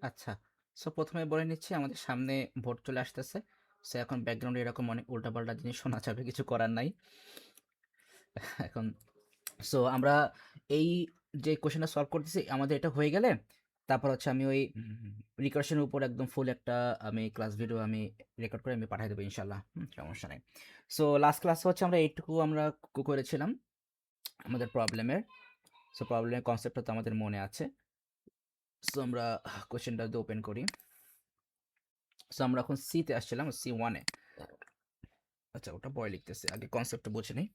আচ্ছা, সো প্রথমে বলে নিচ্ছি আমাদের সামনে ভোট চলে আসতেছে। সো এখন ব্যাকগ্রাউন্ডে এরকম অনেক উল্টাপাল্টা জিনিস শোনা যাবে, কিছু করার নাই। এখন সো আমরা এই যে কোশ্চেনটা সলভ করতেছি আমাদের এটা হয়ে গেলে তারপর হচ্ছে আমি ওই রিকার্শনের উপর একদম ফুল একটা আমি ক্লাস ভিডিও আমি রেকর্ড করে আমি পাঠিয়ে দেবো ইনশাল্লাহ। সমস্যা নেই। সো লাস্ট ক্লাসে হচ্ছে আমরা এইটুকু আমরা করেছিলাম আমাদের প্রবলেমের। সো প্রবলেমের কনসেপ্টটা তো আমাদের মনে আছে। সো আমরা কোশ্চেনটা যদি ওপেন করি, সো আমরা এখন সিতে আসছিলাম, C1-এ। আচ্ছা, ওটা পরে লিখতেছি, আগে কনসেপ্টটা বুঝে নিই।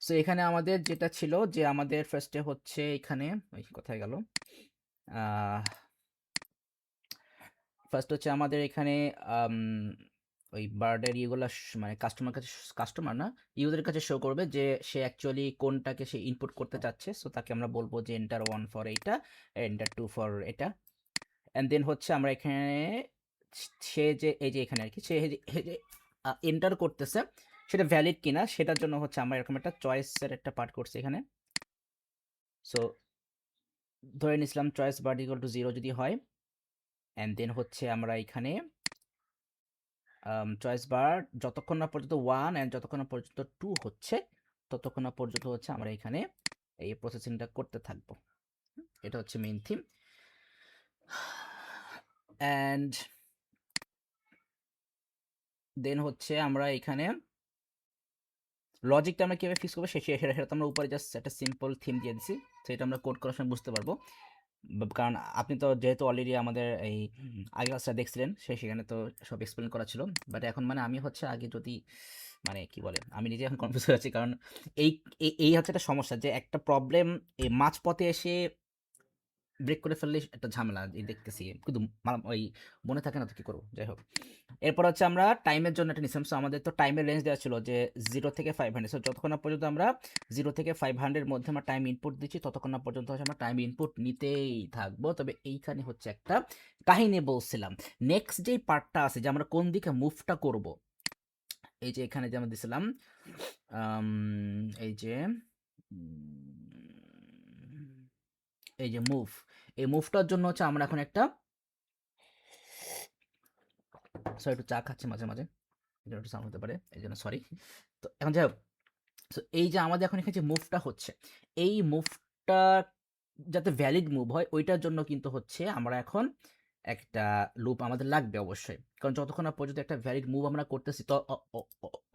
সো এখানে আমাদের যেটা ছিল যে আমাদের ফার্স্টে হচ্ছে এখানে ওই কোথায় গেল, ফার্স্ট হচ্ছে আমাদের এখানে আম, ওই বার্ডের ইয়েগুলো মানে কাস্টমার কাছে, কাস্টমার না, ইউজারের কাছে শো করবে যে সে অ্যাকচুয়ালি কোনটাকে সে ইনপুট করতে চাচ্ছে। সো তাকে আমরা বলবো যে এন্টার 1 ফর এইটা, এন্টার 2 ফর এটা। অ্যান্ড দেন হচ্ছে আমরা এখানে সে যে এই যে এখানে আর কি সে যে এন্টার করতেছে সেটা ভ্যালিড কিনা সেটার জন্য হচ্ছে আমরা এরকম একটা চয়েসের একটা পার্ট করছি এখানে। সো ধরে নিছিলাম চয়েস বার ইকুয়াল টু 0 যদি হয়, অ্যান্ড দেন হচ্ছে আমরা এখানে চয়েস বার যতক্ষণ না পর্যন্ত 1 অ্যান্ড যতক্ষণ না পর্যন্ত 2 হচ্ছে ততক্ষণ না পর্যন্ত হচ্ছে আমরা এখানে এই প্রসেসিংটা করতে থাকবো। এটা হচ্ছে মেইন থিম। অ্যান্ড দেন হচ্ছে আমরা এখানে লজিকটা আমরা কীভাবে ফিক্স করবো সেটা তো আমরা উপরে জাস্ট একটা সিম্পল থিম দিয়ে দিছি। তো এটা আমরা কোড করার সময় বুঝতে পারবো, কারণ আপনি তো যেহেতু অলরেডি আমাদের এই আগের ক্লাসটা দেখছিলেন সেখানে তো সব এক্সপ্লেন করা ছিল। বাট এখন মানে আমি হচ্ছে আগে যদি মানে কি বলে আমি নিজে এখন কনফিউজ হয়ে আছি, কারণ এই এই হচ্ছে একটা সমস্যা যে একটা প্রবলেম এই মাঝপথে এসে ব্রেক করে ফেললে একটা ঝামেলা এই দেখতেছি, কিন্তু ওই মনে থাকে না তো কি করবো, যাই হোক। এরপর হচ্ছে আমরা টাইমের জন্য একটা নিছিলাম। সো আমাদের তো টাইমের রেঞ্জ দেওয়া ছিল যে 0 থেকে 500। সো যতক্ষণ না পর্যন্ত আমরা 0 থেকে 500 মধ্যে আমরা টাইম ইনপুট দিচ্ছি ততক্ষণ না পর্যন্ত হচ্ছে আমরা টাইম ইনপুট নিতেই থাকবো। তবে এইখানে হচ্ছে একটা কাহিনী বলছিলাম, নেক্সট যেই পার্টটা আছে যে আমরা কোন দিকে মুভটা করব, এই যে এখানে যে আমরা দিছিলাম এই যে এই যে মুভ, এই মুভটার জন্য হচ্ছে আমরা এখন একটা সরি একটু চা খাচ্ছি মাঝে মাঝে, এই জন্য একটু সাউন্ড হতে পারে, এই জন্য সরি। তো এখন যাই হোক, সো এই যে আমাদের এখন এখানে যে মুভটা হচ্ছে এই মুভটা যাতে ভ্যালিড মুভ হয় ওইটার জন্য কিন্তু হচ্ছে আমরা এখন একটা লুপ আমাদের লাগবে অবশ্যই, কারণ যতক্ষণ না পর্যন্ত একটা ভ্যালিড মুভ আমরা করতেছি তো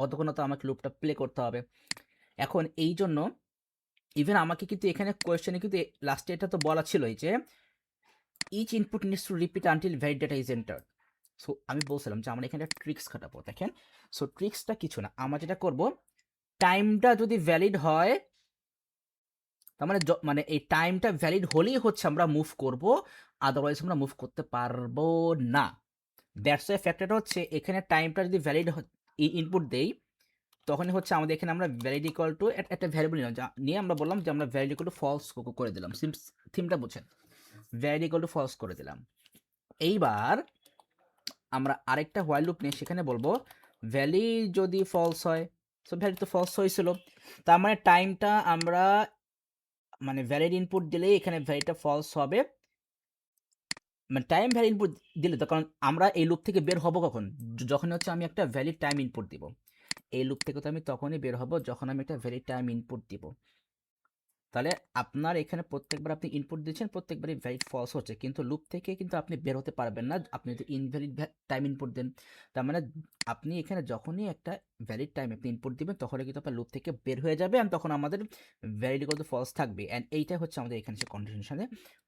অতক্ষণ তো আমাকে লুপটা প্লে করতে হবে। এখন এই জন্য ইভেন আমাকে কিন্তু এখানে কোয়েশ্চেনে কিন্তু লাস্টে এটা তো বলা ছিলই যে each input needs to repeat until valid data is entered. So আমি বলছিলাম যে আমরা এখানে একটা ট্রিক্স খাটাবো, দেখেন। সো ট্রিক্সটা কিছু না, আমরা যেটা করব টাইমটা যদি ভ্যালিড হয় তার মানে মানে এই টাইমটা ভ্যালিড হলেই হচ্ছে আমরা মুভ করব, আদারওয়াইজ আমরা মুভ করতে পারবো না। দ্যাটস ওয়াই ফ্যাক্টরটা হচ্ছে এখানে টাইমটা যদি ভ্যালিড ইনপুট দেই তখনই হচ্ছে আমাদের এখানে আমরা ভ্যালিড ইকুয়াল টু একটা ভ্যারিয়েবল নিলাম, নিয়ে আমরা বললাম যে আমরা ভ্যালিড ইকুয়াল টু ফলস করে দিলাম। থিমটা বুঝেন, ভ্যালিড ইকুয়াল টু ফলস করে দিলাম। এইবার আমরা আরেকটা হোয়াইল লুপ নিয়ে সেখানে বলবো ভ্যালি যদি ফলস হয়, সো ভ্যালি তো ফলস হয়েছিল, তার মানে টাইমটা আমরা মানে ভ্যালিড ইনপুট দিলেই এখানে ভ্যালিটা ফলস হবে। মানে টাইম ভ্যালিড ইনপুট দিলে তো, কারণ আমরা এই লুপ থেকে বের হব কখন, যখন হচ্ছে আমি একটা ভ্যালিড টাইম ইনপুট দিব। এই লুপ থেকে তো আমি তখনই বের হব যখন আমি একটা ভ্যালিড টাইম ইনপুট দিব। তাহলে আপনার এখানে প্রত্যেকবার আপনি ইনপুট দিচ্ছেন প্রত্যেকবারই ভ্যালিড ফলস হচ্ছে, কিন্তু লুপ থেকে কিন্তু আপনি বের হতে পারবেন না আপনি যদি ইনভ্যালিড টাইম ইনপুট দেন। তার মানে আপনি এখানে যখনই একটা ভ্যালিড টাইম আপনি ইনপুট দিবেন তখনই কিন্তু আপনার লুপ থেকে বের হয়ে যাবে, আর তখন আমাদের ভ্যালিড ইকুয়াল টু ফলস থাকবে। অ্যান্ড এইটা হচ্ছে আমাদের এখানে সে কন্ডিশনের সাথে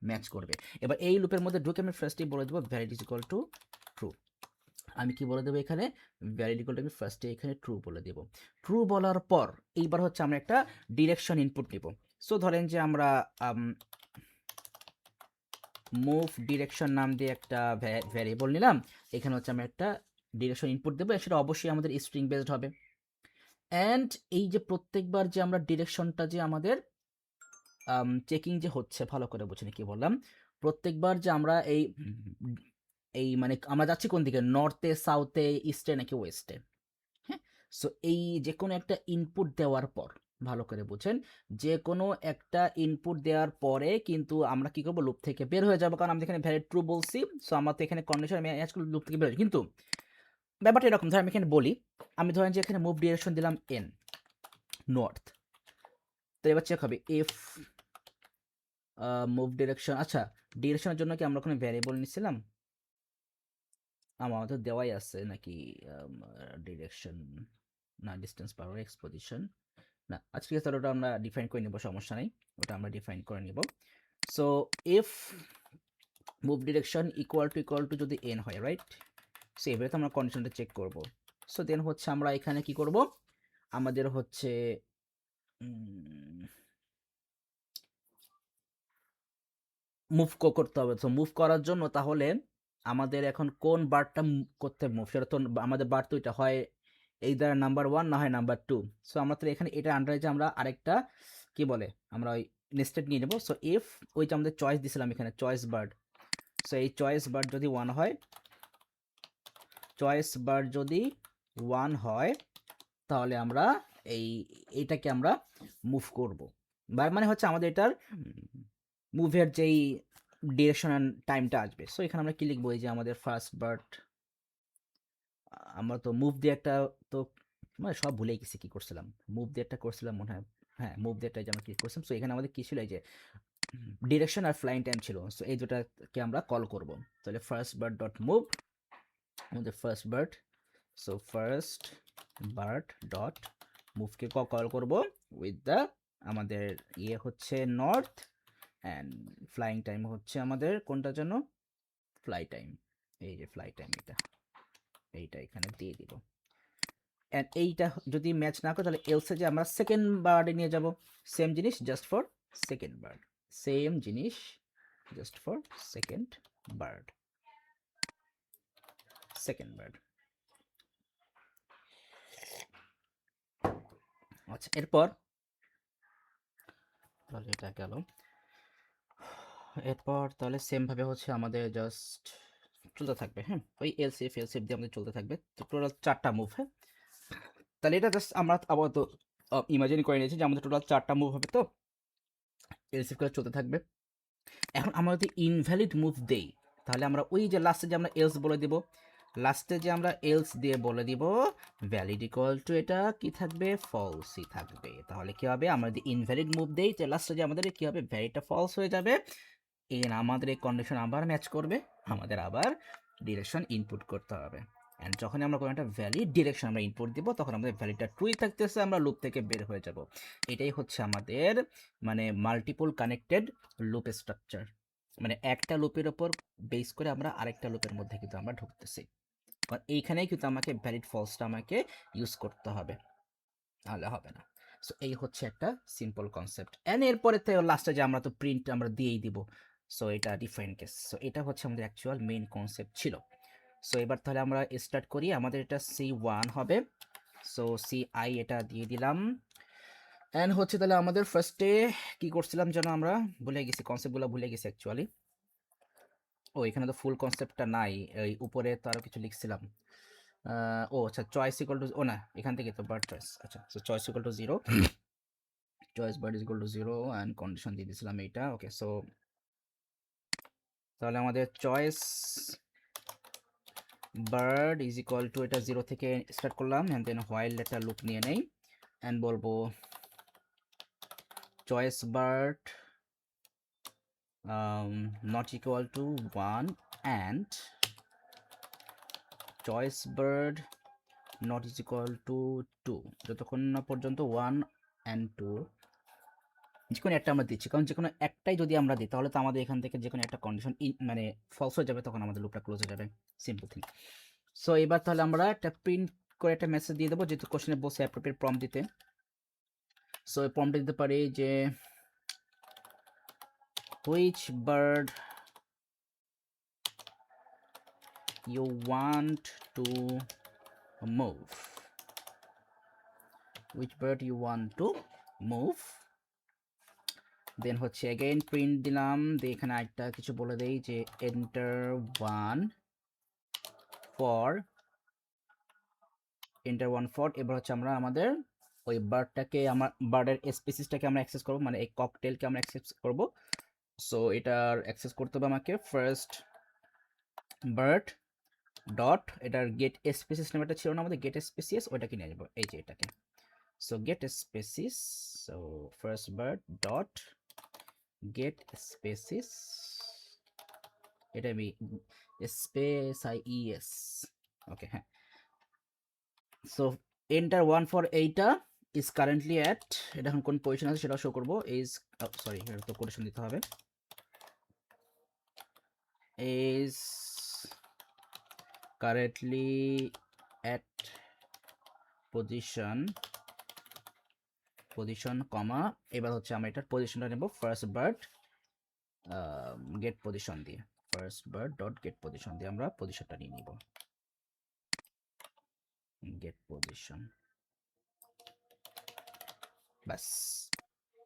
ম্যাচ করবে। এবার এই লুপের মধ্যে ঢুকে আমি ফার্স্টেই বলে দেবো valid is equal two true. আমি কি বলে দেবো এখানে ভ্যালিড ইকুয়াল টু আমি ফার্স্টে এখানে ট্রু বলে দেবো। ট্রু বলার পর এইবার হচ্ছে আমরা একটা ডিরেকশন ইনপুট নিব। সো ধরেন যে আমরা মুভ ডিরেকশন নাম দিয়ে একটা ভ্যারিয়েবল নিলাম, এখানে হচ্ছে আমি একটা ডিরেকশন ইনপুট দেবো, সেটা অবশ্যই আমাদের স্ট্রিং বেসড হবে। অ্যান্ড এই যে প্রত্যেকবার যে আমরা ডিরেকশনটা যে আমাদের চেকিং যে হচ্ছে, ভালো করে বুঝিনি কি বললাম, প্রত্যেকবার যে আমরা এই এই মানে আমরা যাচ্ছি কোন দিকে, নর্থে সাউথে ইস্টে নাকি ওয়েস্টে, হ্যাঁ। সো এই যে কোনো একটা ইনপুট দেওয়ার পর ভালো করে বুঝেন, যে কোনো একটা ইনপুট দেওয়ার পরে কিন্তু আমরা কি করবো, লুপ থেকে বের হয়ে যাবো, কারণ আমরা এখানে ভ্যালিড ট্রু বলছি। সো আমার তো এখানে কন্ডিশন ম্যাচ করে লুপ থেকে বের হয়ে, কিন্তু ব্যাপারটা এরকম, ধর আমি এখানে বলি, আমি ধরেন যে এখানে মুভ ডিরেকশন দিলাম এন নর্থ, তো এবার চেক হবে ইফ মুভ ডিরেকশন, আচ্ছা ডিরেকশনের জন্য কি আমরা কোনো ভ্যারিয়েবল নিছিলাম, আমার তো দেওয়াই আছে নাকি ডিরেকশন, না ডিস্টেন্স পাওয়ার এক্সপোজিশন, না আজকে তাহলে ওটা আমরা ডিফাইন করে নেব, সমস্যা নেই, ওটা আমরা ডিফাইন করে নিব। So if move direction equal to যদি এন হয়, রাইট, সো এবারে তো আমরা কন্ডিশনটা চেক করব। সো দেন হচ্ছে আমরা এখানে কি করব, আমাদের হচ্ছে মুভ করতে হবে। তো মুভ করার জন্য তাহলে আমাদের এখন কোন বারটা করতে মুভ, সেটা তো আমাদের বার তো এটা হয় এই দ্বারা নাম্বার 1 না হয় নাম্বার 2। সো আমরা তো এখানে এটা আন্ডারে যে আমরা আরেকটা কি বলে আমরা ওই নেস্টেড নিয়ে নেব। সো ইফ ওই যে আমাদের চয়েস দিছিলাম এখানে চয়েস বার্ড, সো এই চয়েস বার্ড যদি 1 হয়, চয়েস বার্ড যদি 1 হয় তাহলে আমরা এইটাকে আমরা মুভ করব। মানে হচ্ছে আমাদের এটার মুভের যেই ডিরেকশন অ্যান্ড টাইমটা আসবে। সো এখানে আমরা কি লিখবো, এই যে আমাদের ফার্স্ট বার্ড, আমরা তো মুভ দিয়ে একটা, তো মানে সব ভুলে গেছি কি করছিলাম, মুভ দিয়ে একটা করছিলাম মনে হয়, হ্যাঁ মুভ দিয়ে একটা যে আমরা ক্লিক করছিলাম। সো এখানে আমাদের কি ছিল, এই যে ডিরেকশন আর ফ্লাইং টাইম ছিল। সো এই দুটাকে আমরা কল করব। তাহলে ফার্স্ট বার্ড ডট মুভ, আমাদের first bird, so first bird dot মুভকে কল করব উইথ দ্য আমাদের ইয়ে হচ্ছে নর্থ, অ্যান্ড ফ্লাইং টাইম হচ্ছে আমাদের কোনটার জন্য, ফ্লাই টাইম, এই যে ফ্লাই টাইম এইটা এখানে দিয়ে দিব। অ্যান্ড এইটা যদি ম্যাচ না করে তাহলে এলসে যে আমরা সেকেন্ড বার্ডে নিয়ে যাব, সেম জিনিস just for second bird, same জিনিস just for second bird, second bird. আচ্ছা এরপর তাহলে এটা গেল, এরপর তাহলে সেম ভাবে হচ্ছে আমাদের জাস্ট চলতে থাকবে, হ্যাঁ ওই এলসিএফ দিয়ে আমাদের চলতে থাকবে। তো টোটাল 4টা মুভ, হ্যাঁ তাহলে এটা জাস্ট আমরা আপাতত ইমাজিন করে নিয়েছি যে আমাদের টোটাল 4টা মুভ হবে, তো এলসিএফ করে চলতে থাকবে। এখন আমরা যদি ইনভ্যালিড মুভ দেই তাহলে আমরা ওই যে লাস্টে যে আমরা এলস বলে দিব, লাস্টে যে আমরা এলস দিয়ে বলে দিব ভ্যালিড ইকুয়াল টু এটা কি থাকবে, ফলসই থাকবে। তাহলে কি হবে, আমরা যদি ইনভ্যালিড মুভ দেই যে লাস্টে যে আমাদের কি হবে, ভ্যালিডটা ফলস হয়ে যাবে, আমাদের এই কন্ডিশন আবার ম্যাচ করবে, আমাদের আবার ডিরেকশন ইনপুট করতে হবে। অ্যান্ড যখন আমরা কোনো একটা ভ্যালিড ডিরেকশন আমরা ইনপুট দিব তখন আমাদের ভ্যালিডটা ট্রুই থাকতেছে, আমরা লুপ থেকে বের হয়ে যাব। এটাই হচ্ছে আমাদের মানে মাল্টিপল কানেক্টেড লুপ স্ট্রাকচার, মানে একটা লুপের ওপর বেস করে আমরা আরেকটা লুপের মধ্যে কিন্তু আমরা ঢুকতেছি। কারণ এইখানেই কিন্তু আমাকে ভ্যালিড ফলসটা আমাকে ইউজ করতে হবে, তাহলে হবে না। সো এই হচ্ছে একটা সিম্পল কনসেপ্ট। অ্যান্ড এরপরে তো লাস্টে যে আমরা তো প্রিন্ট আমরা দিয়েই দিব, সো এটা ডিফারেন্ট কেস। সো এটা হচ্ছে আমাদের অ্যাকচুয়াল মেইন কনসেপ্ট ছিল। সো এবার তাহলে আমরা স্টার্ট করি, আমাদের এটা C1 হবে, সো CI এটা দিয়ে দিলাম। অ্যান্ড হচ্ছে তাহলে আমাদের ফার্স্টে কি করছিলাম যেন, আমরা ভুলে গেছি, কনসেপ্টগুলো ভুলে গেছি অ্যাকচুয়ালি। ও এখানে তো ফুল কনসেপ্টটা নাই, এই উপরে তো আরও কিছু লিখছিলাম। ও আচ্ছা চয়েস ইকুয়াল টু, ও না এখান থেকে তো বার্ড চয়েস, আচ্ছা so choice equal to 0, choice bird is equal two 0 and condition দিয়ে দিয়েছিলাম এইটা। ওকে সো তাহলে আমাদের choice bird is equal two এটা 0 থেকে স্টার্ট করলাম, অ্যান্ড দেন হোয়াইল একটা লুপ নিয়ে নেই, অ্যান্ড বলবো choice bird not equal to 1 and choice bird not is equal two 2, যতক্ষণ না পর্যন্ত 1 অ্যান্ড 2 যে কোনো একটা আমরা দিচ্ছি, কারণ যে কোনো একটাই যদি আমরা দিই তাহলে তো আমাদের এখান থেকে যে কোনো একটা কন্ডিশন মানে ফলস হয়ে যাবে, তখন আমাদের লুপটা ক্লোজ হয়ে যাবে, সিম্পল থিং। সো এবার তাহলে আমরা একটা প্রিন্ট করে একটা মেসেজ দিয়ে দেবো, যেহেতু কোশ্চেনে বসে অ্যাপ্রোপ্রিয়েট প্রম্পট দিতে। সো এই প্রম্পটে দিতে পারি যে which bird you want to move, which bird you want to move, then হচ্ছে এগেইন প্রিন্ট দিলাম, দিয়ে এখানে একটা কিছু বলে দেই যে এন্টার 1 ফর, এন্টার 1 ফর, এবার হচ্ছে আমরা আমাদের ওই বার্ডটাকে আমার বার্ডের স্পিসিসটাকে আমরা অ্যাক্সেস করব, মানে এই ককটেলকে আমরা অ্যাক্সেস করব। সো এটার অ্যাক্সেস করতে হবে আমাকে ফার্স্ট বার্ড ডট, এটার গেট স্পিসিস নামে একটা ছিল না আমাদের, গেট স্পিসিস, ওইটাকে নিয়ে যাবো, এই যে এটাকে। So get species, so first bird dot gate species, এটা আমি স্পেস আই ইএস, ওকে হ্যাঁ। সো এন্টার 1 ফর এইটা ইজ কারেন্টলি অ্যাট, এটা এখন কোন পজিশন আছে সেটা শো করবো, ইজ সরি এটা তো কোটেশন দিতে হবে, ইজ কারেন্টলি অ্যাট পজিশন কমা, এবার হচ্ছে আমরা এটার পজিশনটা নেব ফার্স্ট বার্ড গেট পজিশন দিয়ে, first bird dot gate position দিয়ে আমরা পজিশনটা নিয়ে নিব, গেট পজিশন, ব্যাস।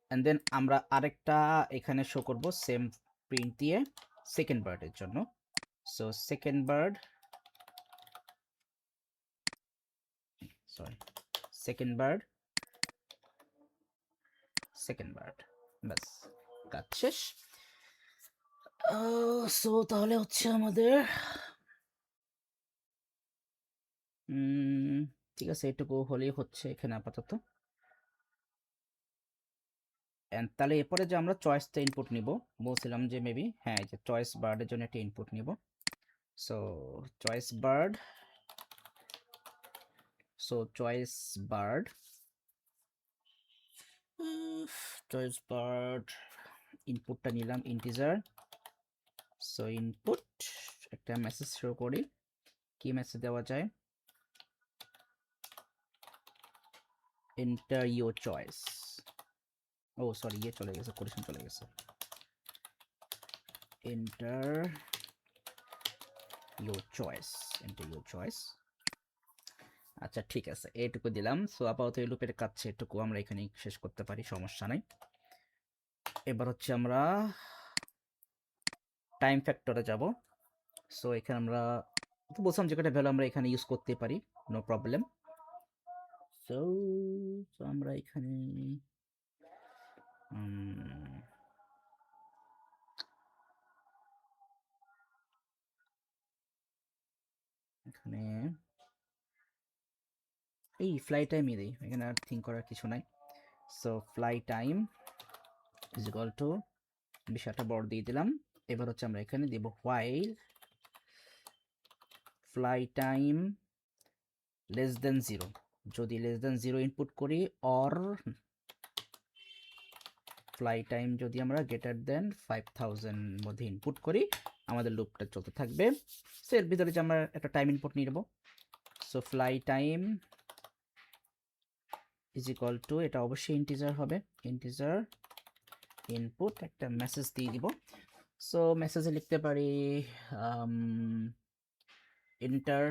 অ্যান্ড দেন আমরা আরেকটা এখানে শো করব সেম প্রিন্ট দিয়ে সেকেন্ড বার্ডের জন্য। So second bird, sorry second bird, ব্যাস কাজ শেষ। সো তাহলে হচ্ছে আমাদের ঠিক আছে, এটুকু হলেই হচ্ছে এখানে আপাতত। তাহলে এরপরে যে আমরা চয়েসটা ইনপুট নিব, বলছিলাম যে মেবি হ্যাঁ এই যে চয়েস বার্ডের জন্য একটা ইনপুট নিব। So choice bird, choice bird ইনপুটটা নিলাম ইন্টিজার। সো ইনপুট একটা মেসেজ শো করি, কি মেসেজ দেওয়া যায়, enter your choice, oh sorry ইয়ে চলে গেছে, কোটেশন চলে গেছে, এন্টার ইউর চয়েস। আচ্ছা ঠিক আছে, এইটুকু দিলাম। সো আপাতত এই লুপের কাজ এটুকু আমরা এখানে শেষ করতে পারি, সমস্যা নাই। এবার হচ্ছে আমরা টাইম ফ্যাক্টরে যাব। সো এখানে আমরা তো বলছিলাম যে কটা ভ্যালু আমরা এখানে ইউজ করতে পারি, নো প্রবলেম। সো আমরা এখানে এখানে এই ফ্লাই টাইমই দিই, এখানে আর থিঙ্ক করার কিছু নাই। So fly time is equal to বিষয়টা বড় দিয়ে দিলাম। এবার হচ্ছে আমরা এখানে দেব while fly time less than 0, যদি লেস দেন 0 ইনপুট করি, অর ফ্লাই টাইম যদি আমরা গ্রেটার দেন 5000 মধ্যে ইনপুট করি, আমাদের লুপটা চলতে থাকবে। সো এর ভিতরে যে আমরা একটা টাইম ইনপুট নিয়ে নেব। So fly time is equal two, এটা অবশ্যই ইন্টিজার হবে, ইন্টিজার ইনপুট একটা মেসেজ দিয়ে দিব। সো মেসেজে লিখতে পারি enter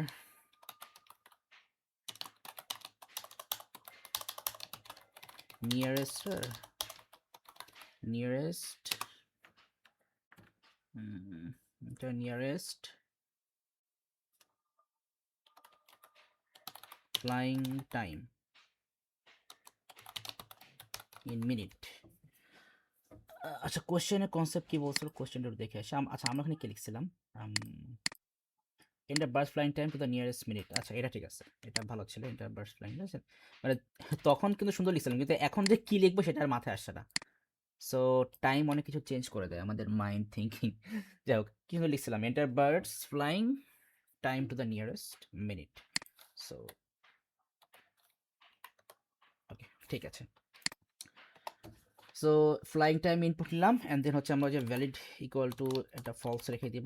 nearest flying time in minute। আচ্ছা কোশ্চেনের কনসেপ্ট কি বলছিল, কোশ্চেনটা দেখে আসি। আচ্ছা আমরা এখানে কি লিখছিলাম, enter birds flying time to the nearest minute. আচ্ছা এটা ঠিক আছে, এটা ভালো ছিল, এন্টার বার্স ফ্লাইং, মানে তখন কিন্তু সুন্দর লিখছিলাম, কিন্তু এখন যে কি লিখবো সেটা আর মাথায় আসছে না। সো টাইম অনেক কিছু চেঞ্জ করে দেয় আমাদের মাইন্ড থিঙ্কিং। যাই হোক কিন্তু লিখছিলাম enter birds flying time to the nearest minute. So okay ঠিক আছে। সো ফ্লাইং টাইম ইনপুট নিলাম, অ্যান্ড দেন হচ্ছে আমরা যে ভ্যালিড ইকুয়াল টু একটা ফলস রেখে দিব।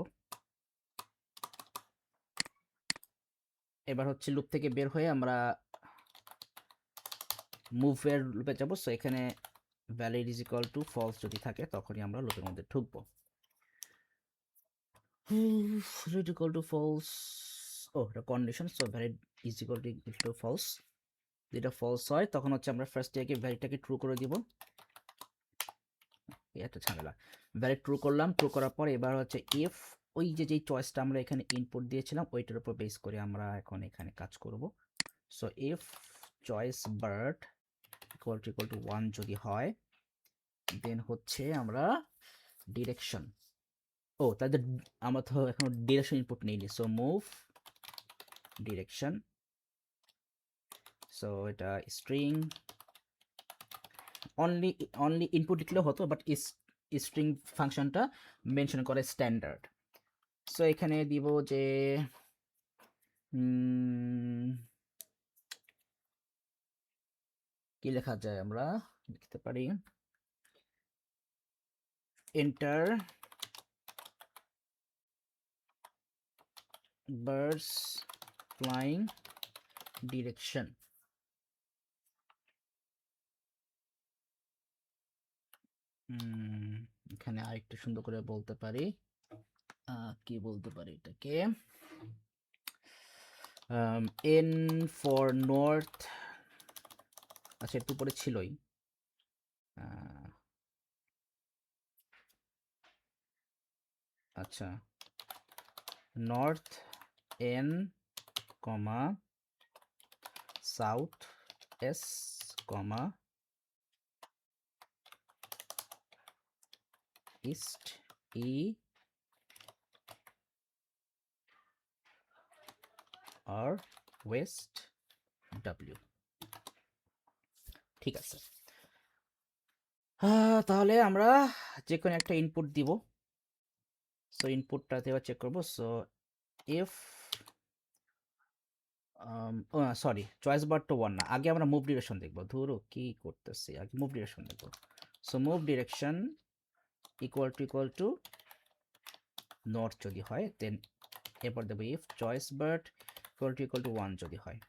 এবার হচ্ছে লুপ থেকে বের হয়ে আমরা মুভের লুপে যাব। সো এখানে valid is equal to false যদি থাকে তখনই আমরা লুপের মধ্যে ঢুকবো। ভ্যালিড ইকুয়াল টু ফলস, ও এটা condition. So valid is equal to false, যেটা ফলস হয় তখন হচ্ছে আমরা ফার্স্ট একে ভ্যালিডটাকে ট্রু করে দিব। একটা ঝামেলা, ভ্যালিড ট্রু করলাম, ট্রু করার পর এবার হচ্ছে ইফ ওই যে যেই চয়েসটা আমরা এখানে ইনপুট দিয়েছিলাম ওইটার উপর বেস করে আমরা এখন এখানে কাজ করব। So if choice bird equal to 1 যদি হয়, দেন হচ্ছে আমরা ডিরেকশন, তাদের আমরা তো এখন ডিরেকশন ইনপুট নিইনি, সো মুভ ডিরেকশন, সো এটা স্ট্রিং অনলি ইনপুট লিখলেও হতো, বাট স্ট্রিং ফাংশনটা মেনশন করে স্ট্যান্ডার্ড। সো এখানে দিব যে কি লেখা যায়, আমরা লিখতে পারি এন্টার বার্ডস ফ্লাইং ডিরেকশন। এখানে আরেকটু সুন্দর করে বলতে পারি, কি বলতে পারি এটাকে, এন ফর নর্থ, আচ্ছা একটু পরে ছিলই, আচ্ছা নর্থ এন কমা সাউথ এস কমা ইস্ট ই আর ওয়েস্ট ডাব্লিউ। ঠিক আছে, তাহলে আমরা যে কোনো একটা ইনপুট দিব। সো ইনপুটটাতে এবার চেক করবো। সো ইফ সরি, চয়েস বার তো 1 না, আগে আমরা মুভ ডিরেকশন দেখবো। ধরো কি করতেছি, আগে মুভ ডিরেকশন দেখবো। So move direction equal to north যদি হয়, দেন এরপর দেবো if choice bird equal to 1 যদি হয়,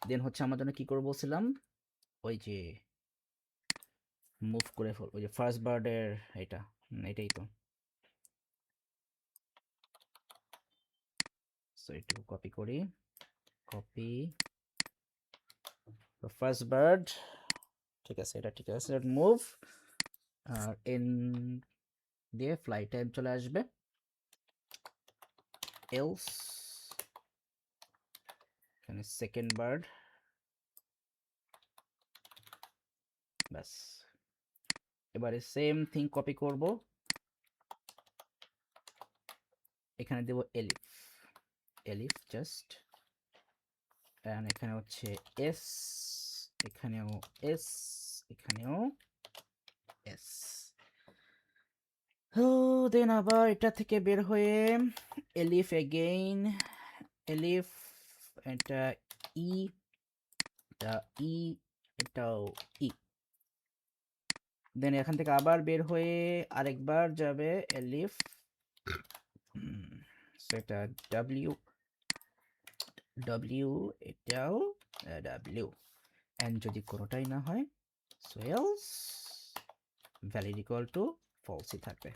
দেন হচ্ছে আমার জন্য কি করবো বলছিলাম, ওই যে মুভ করে ফেল, ওই যে ফার্স্ট বার্ডের এটাই তো। সো একটু কপি করি, কপি ফার্স্ট বার্ড, ঠিক আছে, এটা ঠিক আছে, মুভ আর এন দিয়ে ফ্লাই টাইম চলে আসবে, এলস এখানে সেকেন্ড বার্ড, ব্যাস। এবারে সেম থিং কপি করব, এখানে দেব এলিফ, এলিফ জাস্ট, এন্ড এখানে হচ্ছে এস, এখানেও এস, এখানেও এস। দেন আবার এটা থেকে বের হয়ে এলিফ এগেইন, এলিফ, এটা ই, এটা ই, এটাও ই, দেন এখান থেকে আবার বের হয়ে আরেকবার যাবে এলিফ, সেটা ডাব্লিউ, ডাব্লিউ, এটাও ডাব্লিউ, এন্ড যদি কোনোটাই না হয় so else valid equal to ফলসই থাকবে,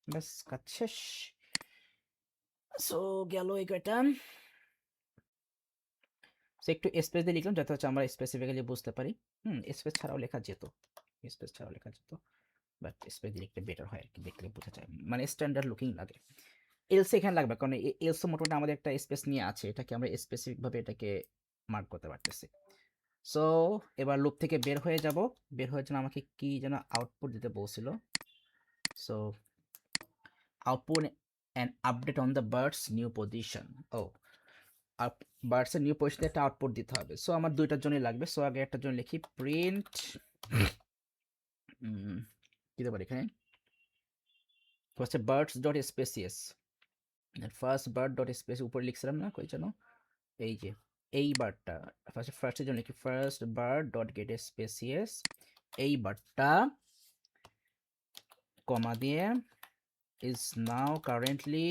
ব্যাস কাজ শেষ। সো গেল এই কয়টা। সো একটু স্পেস দিয়ে লিখলাম যাতে হচ্ছে আমরা স্পেসিফিক্যালি বুঝতে পারি। স্পেস ছাড়াও লেখা যেত, স্পেস ছাড়াও লেখা যেত, বাট স্পেস দিয়ে লিখতে বেটার হয় আর কি, দেখলে বোঝা যায়, মানে স্ট্যান্ডার্ড লুকিং লাগে। এলস এখানে লাগবে, কারণ এলস মোটামুটি আমাদের একটা স্পেস নিয়ে আছে, এটাকে আমরা স্পেসিফিকভাবে এটাকে মার্ক করতে পারতেছি। সো এবার লুপ থেকে বের হয়ে যাব, বের হয়ে যেন আমাকে কি যেন আউটপুট দিতে বলছিল। So output and update on the birds new position, বার্ডসের নিউ পজিশনে একটা আউটপুট দিতে হবে। সো আমার দুইটার জন্যই লাগবে। সো আগে একটার জন্য লিখি প্রিন্ট, দিতে পারি এখানে হচ্ছে birds dot spacious, first bird dot space, উপরে লিখছিলাম না কই যেন, এই যে এই বারটা ফার্স্টের জন্য লিখি first bird dot gate spacious, এই বারটা কমা দিয়ে is now currently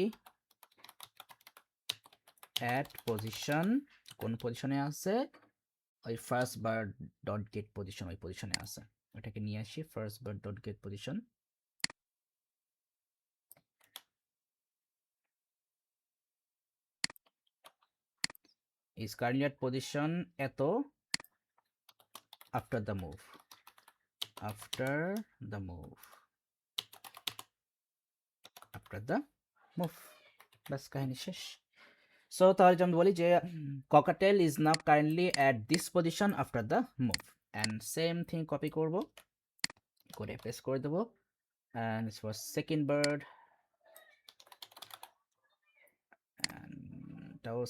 at position, কোন পজিশনে আছে, ওই first bird dot gate position, ওই পজিশনে আছে, ওটাকে নিয়ে আসি first bird dot gate position, is currently at position এত after the move, after the move, after the move, ব্যাস কাহিনী শেষ। সো তাহলে যদি আমি বলি যে cockatiel is now currently at this position after the move, and same thing copy করব, করে পেস্ট করে দেবো, অ্যান্ড ফর সেকেন্ড বার্ড, এটাও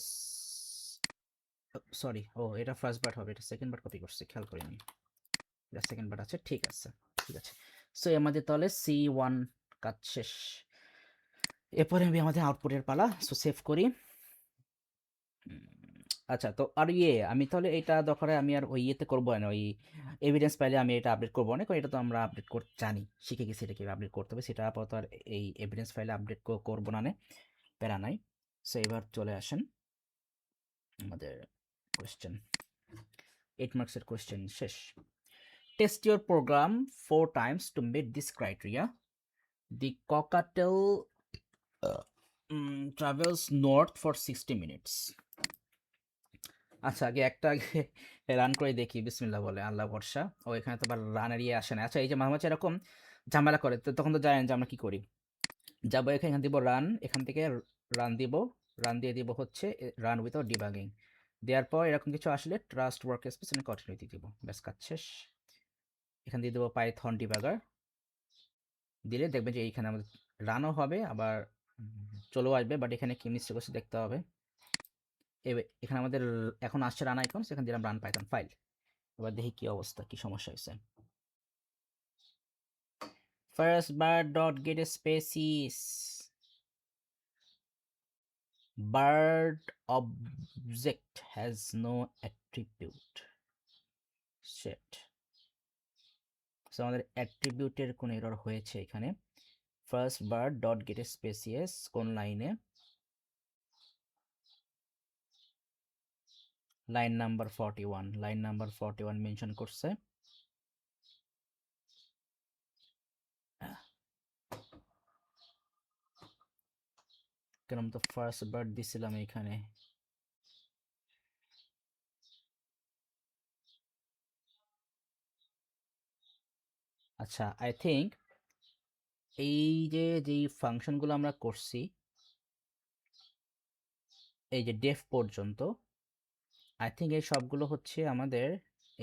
সরি, ও এটা ফার্স্ট বার্ড হবে, এটা সেকেন্ড বার্ড কপি করছি, খেয়াল করিনি, এটা সেকেন্ড বার্ড আছে, ঠিক আছে ঠিক আছে। সো আমাদের তাহলে C1 কাজ শেষ। এরপরে আমি আমাদের আউটপুটের পালা, সো সেভ করি। আচ্ছা, তো আর আমি তাহলে এটা দরকার হয় আমি আর ওই ইয়েতে করবো না, ওই এভিডেন্স পাইলে আমি এটা আপডেট করবো না, কারণ এটা তো আমরা আপডেট করতে জানি, শিখে গেছি এটা কীভাবে আপডেট করতে হবে, সেটা আপাতত আর এই এভিডেন্স ফাইলে আপডেট করবো না, প্যারা নাই। সো এবার চলে আসেন আমাদের কোয়েশ্চেন, 8 মার্কসের কোয়েশ্চেন শেষ। Test your program 4 times to meet this criteria. The cockatiel travels north for 60 minutes. আচ্ছা, আগে রান করে দেখি, বিসমিল্লাহ বলে, আল্লাহ ভরসা। ও এখানে তো আবার রানের আসে না। আচ্ছা, এই যে মাঝে এরকম ঝামেলা করে, তো তখন তো জানেন যে আমরা কি করি, যাবো এখানে দিব রান, এখান থেকে রান দিব, রান দিয়ে দিব হচ্ছে রান উইথাউট ডিবাগিং, দেওয়ার পর এরকম কিছু আসলে ট্রাস্ট ওয়ার্ক স্পেস আমি কন্টিনিউ দিয়ে দিব, ব্যাস কাজ শেষ। এখান দিয়ে দেবো পাইথন ডিবাগার, দিলে দেখবেন যে এইখানে আমাদের রানও হবে, আবার চলেও আসবে, বাট এখানে কি মিস্টেক করছে দেখতে হবে। এখানে আমাদের এখন আসছে রান আইকন, সেখানে দিলাম রান পাইথন ফাইল। এবার দেখি কি অবস্থা, কি সমস্যা হয়েছে। First bar dot gate species, bird object has no attribute, shit, so আমাদের অ্যাট্রিবিউটের কোন এরর হয়েছে এখানে। ফার্স্ট বার ডট গেট স্পেসিস কোন লাইনে, line number 41, line number 41 mention করছে। কেন তো ফার্স্ট বার্ড দিছিলাম এখানে, আচ্ছা আই থিঙ্ক এই যে যেই ফাংশনগুলো আমরা করছি, এই যে ডেফ পর্যন্ত, আই থিঙ্ক এই সবগুলো হচ্ছে আমাদের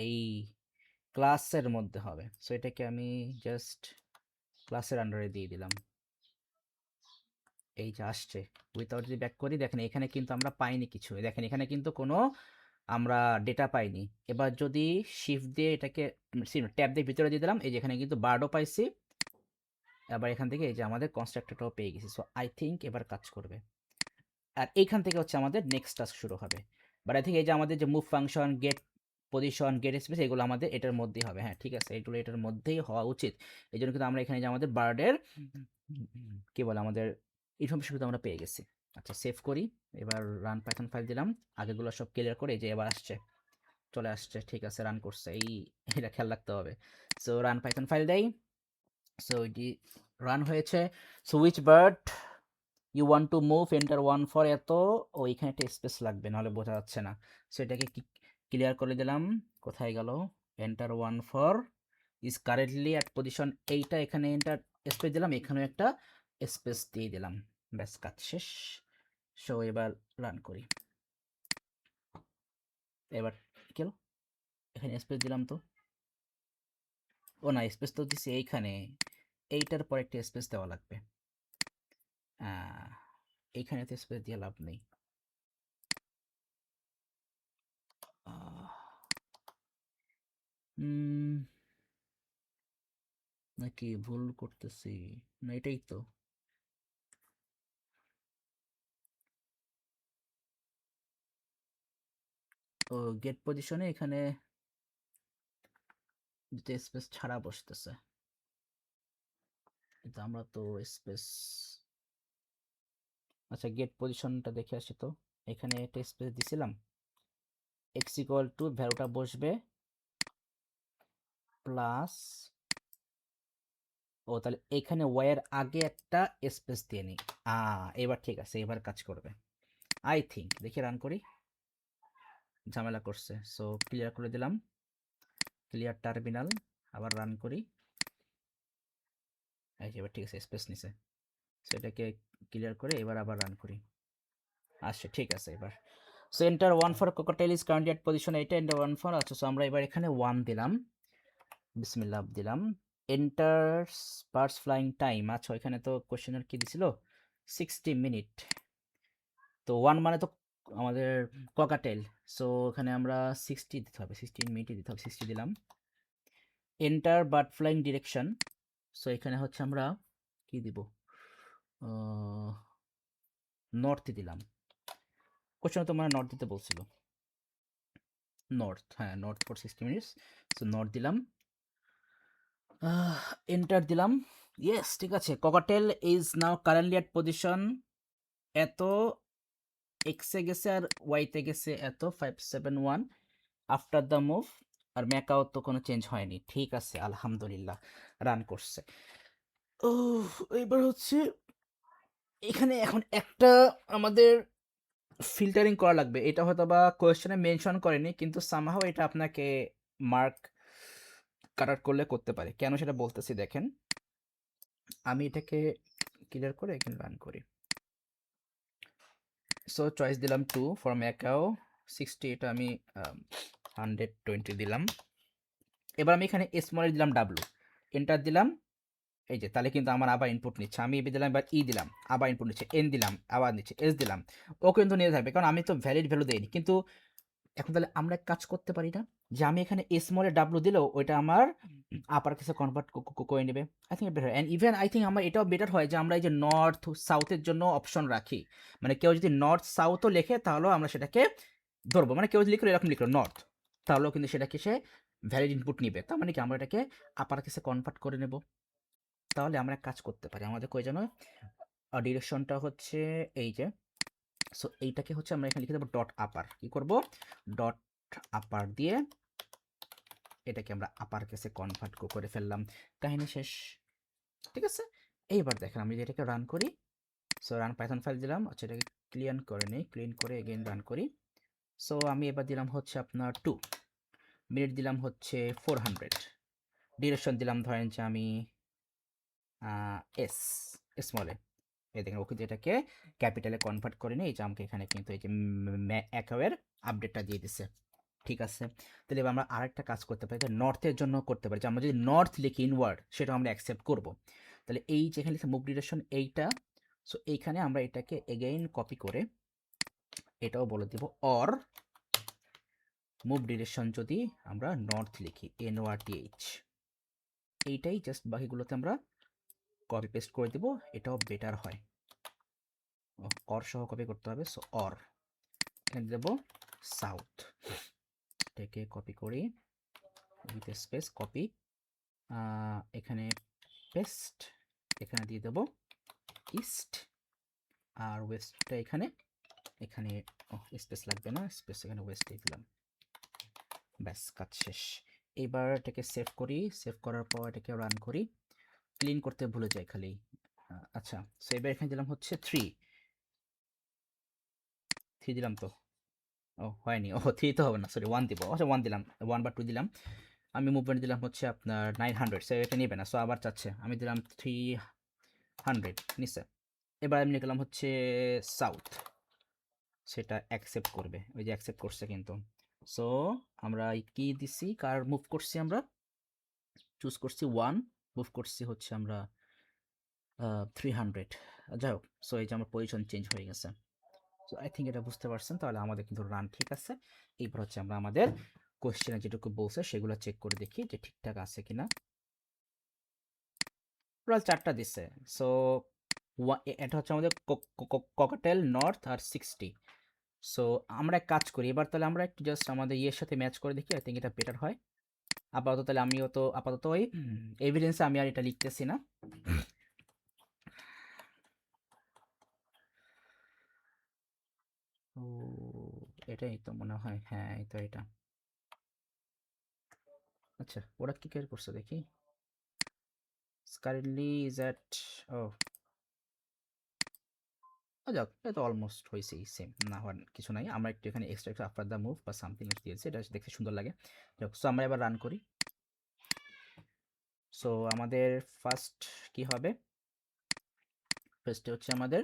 এই ক্লাসের মধ্যে হবে। সো এটাকে আমি জাস্ট ক্লাসের আন্ডারে দিয়ে দিলাম, এই যে আসছে। উইথাউট যদি ব্যাক করি, দেখেন এখানে কিন্তু আমরা পাইনি কিছু, দেখেন এখানে কিন্তু কোনো আমরা ডেটা পাইনি। এবার যদি শিফট দিয়ে এটাকে ট্যাব দিয়ে ভিতরে দিয়ে দিলাম, এই যে এখানে কিন্তু বার্ডও পাইছি, আবার এখান থেকে এই যে আমাদের কনস্ট্রাক্টরটাও পেয়ে গেছি। সো আই থিঙ্ক এবার কাজ করবে, আর এইখান থেকে হচ্ছে আমাদের নেক্সট টাস্ক শুরু হবে। বাট আই থিঙ্ক এই যে আমাদের যে move function, get position, get space, এগুলো আমাদের এটার মধ্যেই হবে। হ্যাঁ ঠিক আছে, এগুলো এটার মধ্যেই হওয়া উচিত। এই জন্য কিন্তু আমরা এখানে যে আমাদের বার্ডের কি বলে আমাদের ইনফরমেশন কিন্তু আমরা পেয়ে গেছি। আচ্ছা, সেভ করি, এবার রান পাইথন ফাইল দিলাম, আগেগুলো সব ক্লিয়ার করে, এই যে এবার আসছে, চলে আসছে, ঠিক আছে, রান করছে, এটা খেয়াল রাখতে হবে। সো রান পাইথন ফাইল দেই, সো এটি রান হয়েছে। So which bird you want to move, enter 1 for এত, ওইখানে একটা স্পেস লাগবে, নাহলে বোঝা যাচ্ছে না। সো এটাকে ক্লিয়ার করে দিলাম, কোথায় গেল, enter 1 for is currently at position, এইটা এখানে এন্টার স্পেস দিলাম, এখানেও একটা স্পেস দিয়ে দিলাম, ব্যাস কাজ শেষ। সো এবার রান করি, এবার কেন এখানে স্পেস দিলাম তো, ও না, স্পেস তো দিছি এইখানে, এইটার পর একটা স্পেস দেওয়া লাগবে, এইখানে তো স্পেস দিয়ে লাভ নেই। নাকি ভুল করতেছি, না এটাই তো, ও গেট পজিশনে এখানে স্পেস ছাড়া বসতেছে, কিন্তু আমরা তো স্পেস, আচ্ছা গেট পজিশনটা দেখে আসি তো, এখানে একটা স্পেস দিছিলাম, এক্স ইকুয়াল টু ভ্যালুটা বসবে প্লাস, ও তাহলে এখানে ওয়াইয়ের আগে একটা স্পেস দিয়ে নিই, এবার ঠিক আছে, এবার কাজ করবে আই থিঙ্ক। দেখি রান করি, ঝামেলা করছে, সো ক্লিয়ার করে দিলাম, ক্লিয়ার টার্মিনাল, আবার রান করি, এই যে এবার ঠিক আছে, স্পেস নিছে। সো এটাকে ক্লিয়ার করে এবার আবার রান করি, আচ্ছা ঠিক আছে এবার। So enter 1 for cockatiel is currently at position এইটা, এন্টার 1 ফর, আচ্ছা সো আমরা এবার এখানে 1 দিলাম, বিসমিল্লাহ দিলাম। এন্টার বার্ডস ফ্লাইং টাইম, আচ্ছা এখানে তো কোশ্চেনের কি দিছিল 60 মিনিট, তো 1 মানে তো আমাদের ককাটেল, সো এখানে আমরা 60 দিতে হবে, 16 মিনিটই দিতে হবে, 60 দিলাম। Enter bird flying direction, so এখানে হচ্ছে আমরা কি দিব, নর্থে দিলাম, কোশ্চেনে তো মানে নর্থ দিতে বলছিল, নর্থ, হ্যাঁ north for 60 minutes, so north দিলাম, এন্টার দিলাম, ইয়েস ঠিক আছে, cockatiel is now currently at position এত, এক্সে গেছে আর ওয়াইতে গেছে এত 571 আফটার দ্য মুভ, আর ম্যাকাও তো কোনো চেঞ্জ হয়নি, ঠিক আছে আলহামদুলিল্লাহ রান করছে। ও এবার হচ্ছে এখানে এখন একটা আমাদের ফিল্টারিং করা লাগবে, এটা হয়তো বা কোয়েশ্চেনে মেনশন করেনি কিন্তু সামহাও এটা আপনাকে মার্ক কাটার করলে করতে পারে, কেন সেটা বলতেছি দেখেন, আমি এটাকে ক্লিয়ার করে এখানে রান করি। সো চয়েস দিলাম 2 ফর ম্যাকাও 60, এটা আমি 120 দিলাম। এবার আমি এখানে স্মলে দিলাম ডাব্লু, এন্টার দিলাম, এই যে তাহলে কিন্তু আমার আবার ইনপুট নিচ্ছে, আমি এবার দিলাম, এবার ই দিলাম আবার ইনপুট নিচ্ছে, এন দিলাম আবার নিচ্ছে, এস দিলাম, ও কিন্তু নিয়ে থাকবে কারণ আমি তো ভ্যালিড ভ্যালু দেইনি। কিন্তু এখন তাহলে আমরা এক কাজ করতে পারি না, যে আমি এখানে স্মলে ডাব্লু দিলেও ওইটা আমার আপার কেসে কনভার্ট করে নেবে, I think better, and even I think আমার এটাও বেটার হয় যে আমরা এই যে নর্থ সাউথের জন্য অপশন রাখি, মানে কেউ যদি নর্থ সাউথও লেখে তাহলেও আমরা সেটাকে ধরবো, মানে কেউ যদি লিখলো এরকম লিখলো নর্থ, তাহলেও কিন্তু সেটাকে সে ভ্যালিড ইনপুট নিবে, তার মানে কি আমরা এটাকে আপার কেসে কনভার্ট করে নেব। তাহলে আমরা এক কাজ করতে পারি, আমাদের কই যেন ডিরেকশনটা হচ্ছে এই যে, সো এইটাকে হচ্ছে আমরা এখানে লিখে দেবো ডট আপার, কি করব ডট আপার দিয়ে এটাকে আমরা আপার কেসে কনভার্ট করে ফেললাম, কাহিনী শেষ, ঠিক আছে। এইবার দেখেন আমি এটাকে রান করি, সো রান পাইথন ফাইল দিলাম, আচ্ছা এটাকে ক্লিন করে নিই, ক্লিন করে এগেইন রান করি। সো আমি এবার দিলাম হচ্ছে আপনার 2 মিনিট, দিলাম হচ্ছে 400, ডিরেকশন দিলাম ধরেন যে আমি এস স্মলে, এই দেখেন ওকে যেটাকে ক্যাপিটালে কনভার্ট করে নিই, এই যে আমাকে এখানে কিন্তু এই যে অ্যাকাওয়ের আপডেটটা দিয়ে দিছে, ঠিক আছে। তাহলে এবার আমরা আরেকটা কাজ করতে পারি, নর্থের জন্য করতে পারি, যে আমরা যদি নর্থ লিখি ইনওয়ার্ড সেটা আমরা অ্যাকসেপ্ট করব। তাহলে এই যে এখানে লিখে মুভ ডিরেকশন এইটা, সো এইখানে আমরা এটাকে এগেইন কপি করে এটাও বলে দিব, অর মুভ ডিরেকশন যদি আমরা নর্থ লিখি NORTH, এইটাই জাস্ট বাকিগুলোতে আমরা কপি পেস্ট করে দিব, এটাও বেটার হয়, অর সহ কপি করতে হবে, সো অর এখানে দেবো সাউথ, এটাকে কপি করি উইথ স্পেস কপি, এখানে পেস্ট, এখানে দিয়ে দেবো ইস্ট, আর ওয়েস্টটা এখানে, এখানে স্পেস লাগবে না, স্পেস এখানে ওয়েস্ট দিয়ে দিলাম, ব্যাস কাজ শেষ। এবার এটাকে সেভ করি, সেভ করার পর এটাকে রান করি, ক্লিন করতে ভুলে যাই খালি, আচ্ছা সো এবার এখানে দিলাম হচ্ছে 3 দিলাম তো, ও হয়নি, ও 3 তো হবে না, সরি 1 দিব, আচ্ছা 1 দিলাম, 1 বা 2 দিলাম, আমি মুভমেন্ট দিলাম হচ্ছে আপনার 900, সো এটা নেবে না, সো আবার চাচ্ছে, আমি দিলাম 300 নিচে, এবার আমি লিখলাম হচ্ছে সাউথ, সেটা অ্যাকসেপ্ট করবে, ওই যে অ্যাকসেপ্ট করছে কিন্তু। সো আমরা কি দিছি, কার মুভ করছি আমরা, চুজ করছি 1, মুভ করছি হচ্ছে আমরা 300, যাই হোক, সো এই যে আমার পজিশন চেঞ্জ হয়ে গেছে। সো আই থিঙ্ক এটা বুঝতে পারছেন, তাহলে আমাদের কিন্তু রান ঠিক আছে। এরপর হচ্ছে আমরা আমাদের কোয়েশ্চেনে যেটুকু বলছে সেগুলো চেক করে দেখি যে ঠিকঠাক আছে কিনা। টোটাল 4টা দিচ্ছে, সো এটা হচ্ছে আমাদের ককাটেল নর্থ আর 60। সো আমরা এক কাজ করি, এবার তাহলে আমরা একটু জাস্ট আমাদের ইয়ের সাথে ম্যাচ করে দেখি, আই থিঙ্ক এটা বেটার হয়। আপাতত তাহলে আমিও তো আপাতত ওই এভিডেন্সে আমি আর এটা লিখতেছি না। ও এটাই তো মনে হয়, হ্যাঁ এই তো এটা, আচ্ছা ওরা কি কেয়ার করছে দেখি, কারেন্টলি ইজ অ্যাট, ও যাক এটা অলমোস্ট হয়েছেই, সেম না হওয়ার কিছু নাই, আমরা একটু এখানে এক্সট্রা একটু আফটার দ্য মুভ বা সামথিং দিয়েছি, এটা দেখতে সুন্দর লাগে। সো আমরা এবার রান করি, সো আমাদের ফার্স্ট কি হবে, ফার্স্টে হচ্ছে আমাদের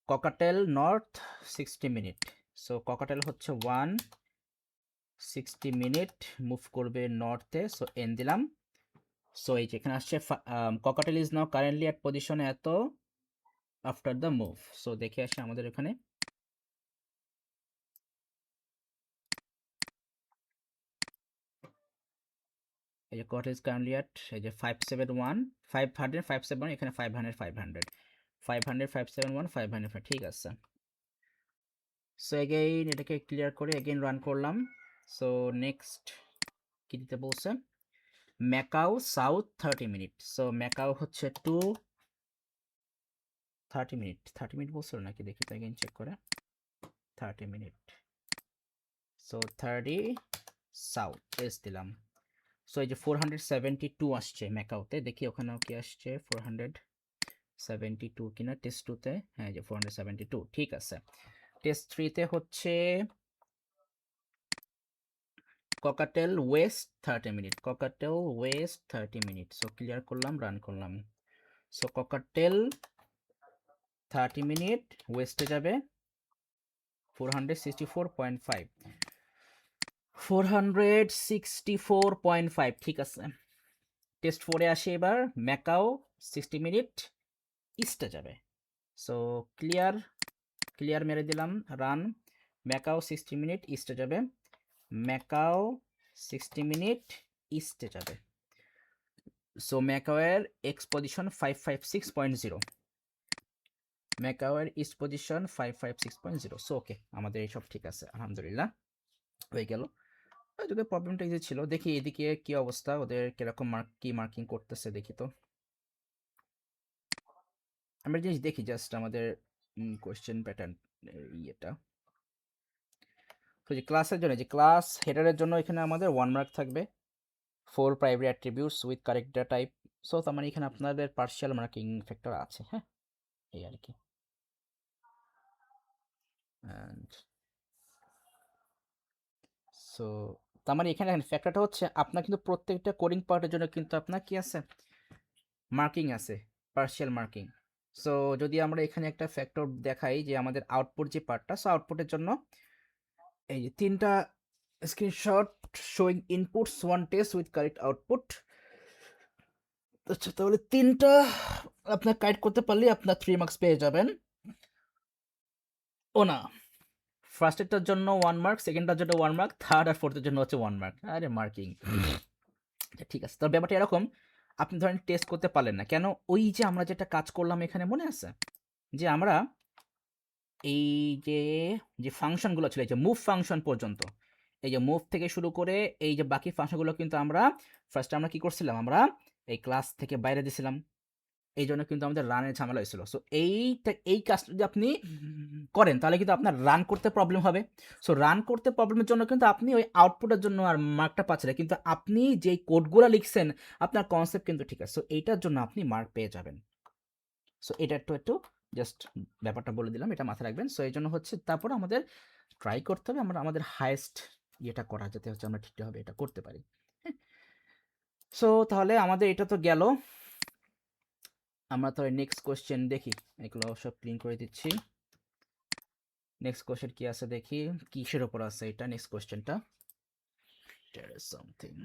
cockatiel north 60 minute. So cockatiel হচ্ছে 160 মিনিট মুভ করবে নর্থে, সো এন দিলাম। সো এই যে এখানে আসছে cockatiel is now currently at position এত আফটার দ্য মুভ। সো দেখে আসি আমাদের এখানে এই যে কট ইজ কারেন্টলি অ্যাট এই যে 571 500 571 এখানে 500 500 500 571 500 ঠিক আছে। সো এগেইন এটাকে ক্লিয়ার করে এগেইন রান করলাম। সো নেক্সট কি দিতে বলছে, macaw south 30 minute. So macaw হচ্ছে 30 মিনিট 30 মিনিট বলছিল নাকি দেখি তো এগেইন চেক করে 30 মিনিট। সো 30 সাউথ এস দিলাম। সো এই যে 472 আসছে ম্যাকাওতে, দেখি ওখানেও কি আসছে 472 কিনা টেস্ট 2তে, হ্যাঁ যে 472 ঠিক আছে। টেস্ট 3তে হচ্ছে cockatiel West 30 minute, cockatiel West 30 minute. So clear করলাম রান করলাম। সো ককাটেল 30 মিনিট ওয়েস্টে যাবে 464.5 464.5 ঠিক আছে। টেস্ট 4এ আসে এবার ম্যাকাও 60 মিনিট ইস্টে যাবে। সো ক্লিয়ার মেরে দিলাম রান। ম্যাকাও 60 মিনিট ইস্টে যাবে, ম্যাকাও 60 মিনিট ইস্টে যাবে। সো ম্যাকাওয়ের এক্স পজিশন 556.0, ম্যাকাওয়ের ইস্ট পজিশন 556.0। সো ওকে আমাদের এইসব ঠিক আছে আলহামদুলিল্লাহ হয়ে গেল। যদি প্রবলেমটা ইজি ছিল, দেখি এদিকে কি অবস্থা, ওদের কিরকম মার্কিং করতেছে দেখি তো। আমরা জিনিস দেখি জাস্ট আমাদের কোয়েশ্চেন প্যাটার্ন ইয়েটা। তো যে ক্লাসের জন্য, যে ক্লাস হেডারের জন্য এখানে আমাদের 1 মার্ক থাকবে, 4 primary attributes with correct data type. So তার মানে এখানে আপনাদের পার্শিয়াল মার্কিং ফ্যাক্টর আছে, হ্যাঁ এই আর কি। অ্যান্ড সো তার মানে এখানে ফ্যাক্টরটা হচ্ছে আপনার কিন্তু প্রত্যেকটা কোডিং পার্টের জন্য কিন্তু আপনার কি আছে, মার্কিং আছে, পার্শিয়াল মার্কিং। সো যদি আমরা এখানে একটা ফ্যাক্টর দেখাই যে আমাদের আউটপুট যে পার্টটা, সো আউটপুটের জন্য এই যে 3টা screenshot showing inputs 1 test with correct output. আচ্ছা তাহলে 3টা আপনার কারেক্ট করতে পারলে আপনার 3 মার্কস পেয়ে যাবেন। ও না, ফার্স্টেরটার জন্য 1 মার্ক, সেকেন্ডটার জন্য 1 মার্ক, থার্ড আর ফোর্থের জন্য হচ্ছে 1 মার্ক। আরে মার্কিং ঠিক আছে। তো ব্যাপারটা এরকম, আপনি ধরেন টেস্ট করতে পারলেন না কেন, ওই যে আমরা যেটা কাজ করলাম এখানে মনে আছে যে আমরা এই যে যে ফাংশনগুলো ছিল, এই যে মুভ ফাংশন পর্যন্ত, এই যে মুভ থেকে শুরু করে এই যে বাকি ফাংশনগুলো কিন্তু আমরা ফার্স্টে আমরা কি করছিলাম, আমরা এই ক্লাস থেকে বাইরে দিছিলাম, এই জন্য কিন্তু আমাদের রানের ঝামেলা হয়েছিল। সো এই কাজটা যদি আপনি করেন তাহলে কিন্তু আপনার রান করতে প্রবলেম হবে। সো রান করতে প্রবলেমের জন্য কিন্তু আপনি ওই আউটপুটের জন্য আর মার্কটা পাচ্ছেন না, কিন্তু আপনি যেই কোডগুলো লিখছেন আপনার কনসেপ্ট কিন্তু ঠিক আছে, সো এইটার জন্য আপনি মার্ক পেয়ে যাবেন। সো এটা একটু জাস্ট ব্যাপারটা বলে দিলাম, এটা মাথায় রাখবেন। সো এই জন্য হচ্ছে তারপর আমাদের ট্রাই করতে হবে আমরা আমাদের হায়েস্ট ইয়েটা করা, যাতে হচ্ছে আমরা ঠিকঠাকভাবে এটা করতে পারি। হ্যাঁ, সো তাহলে আমাদের এটা তো গেল। আমরা তাহলে নেক্সট কোয়েশ্চেন দেখি, এগুলো সব ক্লিন করে দিচ্ছি। নেক্সট কোয়েশ্চেন কি আছে দেখি, কিসের উপর আছে এটা নেক্সট কোয়েশ্চেনটা। There is something.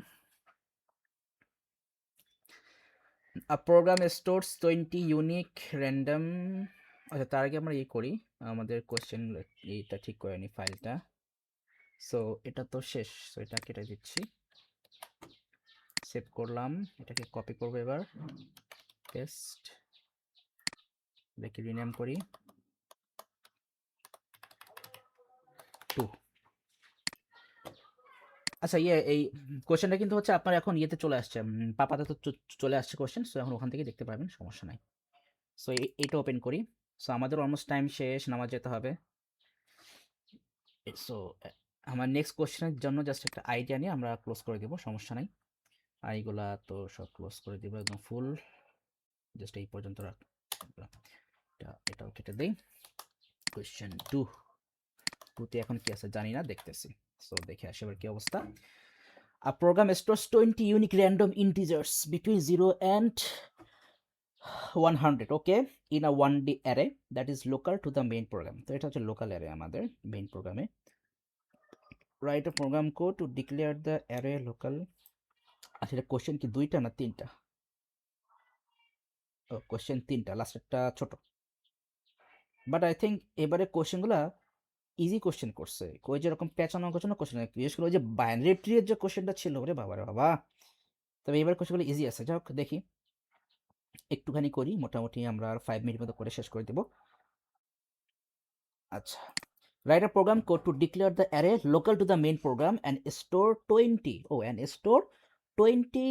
A program stores 20 unique random, আচ্ছা তার আগে আমরা করি আমাদের কোয়েশ্চেন এইটা ঠিক করে নি ফাইলটা। সো এটা তো শেষ, সো এটা কেটে দিচ্ছি, সেভ করলাম, এটাকে কপি করবো এবার, পেস্ট, দেখি রিনেম করি 2। আচ্ছা এই কোশ্চেনটা কিন্তু হচ্ছে আপনার এখন ইয়েতে চলে আসছে, পাপাতে তো চলে আসছে কোশ্চেন, সো এখন ওখান থেকে দেখতে পারবেন, সমস্যা নাই। সো এইটা ওপেন করি। সো আমাদের অলমোস্ট টাইম শেষ, নামাজ যেতে হবে। সো আমার নেক্সট কোশ্চেনের জন্য জাস্ট একটা আইডিয়া নিয়ে আমরা ক্লোজ করে দেবো, সমস্যা নাই। আর এইগুলা তো সব ক্লোজ করে দেবো একদম ফুল, জাস্ট এই পর্যন্ত এটাও কেটে দিই। কোয়েশ্চেন 2তে এখন কি আছে জানি না, দেখতেছি। সো দেখে আসি এবার কি অবস্থা। A program stores 20 unique random integers between 0 and 100, okay, in a 1D array that is local to the main program. তো এটা হচ্ছে লোকাল অ্যারে আমাদের মেইন প্রোগ্রামে। Write a program code two declare the array local. আচ্ছা, এটা question কি 2টা না 3টা? ও, কোশ্চেন 3টা, লাস্টেরটা ছোট। বাট আই থিঙ্ক এবারে কোশ্চেনগুলো ইজি কোশ্চেন করছে, ওই যেরকম পেঁচানো গোছানো কোশ্চেন, বিশেষ করে ওই যে বাইনারি ট্রির যে কোশ্চেনটা ছিল, ওরে বাবা রে বাবা। তবে এবার কোশ্চেনগুলো ইজি আছে, যাই হোক দেখি একটুখানি করি, মোটামুটি আমরা আর 5 মিনিট মতো করে শেষ করে দেবো। আচ্ছা, write a program code to declare the array local to the main program and store 20, and store 20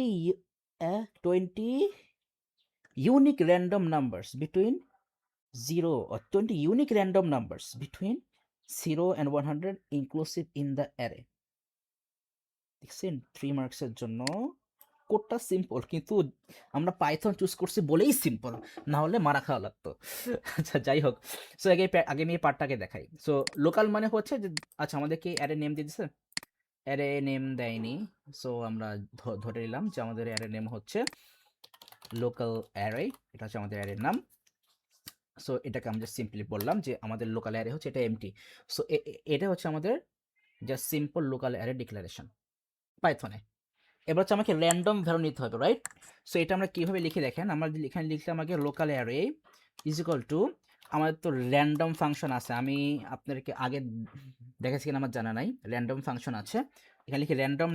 20 unique random numbers between 0 or 20 unique random numbers between 0 and 100 inclusive in the array। দেখছেন 3 মার্কসের জন্য কোডটা simple, কিন্তু আমরা Python choose করছি বলেই simple, না হলে মারা খাওয়া লাগতো। আচ্ছা যাই হোক, সো আগে আমি এই পার্টটাকে দেখাই। সো লোকাল মানে হচ্ছে যে, আচ্ছা আমাদেরকে অ্যারে নেম দিয়ে দিছে, অ্যারে নেম দেয়নি। সো আমরা ধরে নিলাম যে আমাদের অ্যারে নেম হচ্ছে লোকাল অ্যারে, এটা হচ্ছে আমাদের অ্যারের নাম। সো এটাকে আমরা সিম্পলি বললাম যে আমাদের লোকাল অ্যারে হচ্ছে এটা এমটি। সো এটা হচ্ছে আমাদের just simple local array declaration পাইথনে। এবার হচ্ছে আমাকে র্যান্ডম ভ্যালু নিতে হবে, রাইট? সো এটা আমরা কীভাবে লিখে দেখেন, আমরা এখানে লিখলাম আগে local array is equal two, আমাদের তো র্যান্ডম ফাংশন আছে, আমি আপনাদেরকে আগে দেখেছি কিনা আমার জানা নাই, র্যান্ডম ফাংশন আছে, এখানে লিখে র্যান্ডম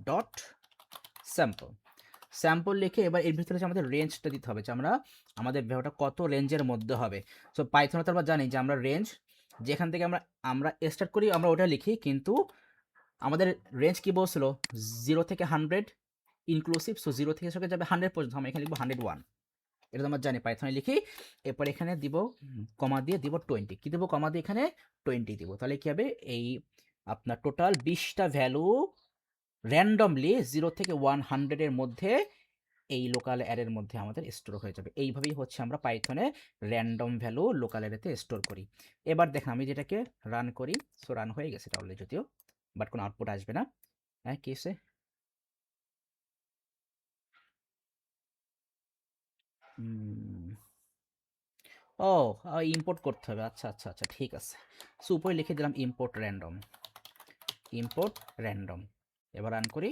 ডট স্যাম্পল স্যাম্পল লিখে এবার এর ভিতরে আমাদের রেঞ্জটা দিতে হবে, যে আমরা আমাদের ভ্যালুটা কত রেঞ্জের মধ্যে হবে। সো পাইথনে তো আমরা জানি যে আমরা রেঞ্জ যেখান থেকে আমরা আমরা স্টার্ট করি আমরা ওটা লিখি, কিন্তু আমাদের রেঞ্জ কি বলছিল 0 থেকে 100 ইনক্লুসিভ। সো 0 থেকে সঙ্গে যাবে 100 পর্যন্ত, আমরা এখানে লিখবো 101, এটা তো আমরা জানি পাইথনে লিখি। এরপর এখানে দিব কমা দিয়ে দিব 20, কি দেবো কমা দিয়ে এখানে 20 দিব, তাহলে কি হবে এই আপনার টোটাল 20টা ভ্যালু র্যান্ডমলি 0 থেকে 100 এর মধ্যে এই লোকাল অ্যারের মধ্যে আমাদের স্টোর হয়ে যাবে। এইভাবেই হচ্ছে আমরা পাইথনে র্যান্ডম ভ্যালু লোকাল অ্যারেতে স্টোর করি। এবার দেখেন আমি যেটাকে রান করি, সো রান হয়ে গেছে এটা অলরেডি, যদিও বাট কোনো আউটপুট আসবে না। হ্যাঁ কি এসে ও ইম্পোর্ট করতে হবে, আচ্ছা আচ্ছা আচ্ছা ঠিক আছে। সো উপরে লিখে দিলাম ইম্পোর্ট র্যান্ডম। এবার রান করি,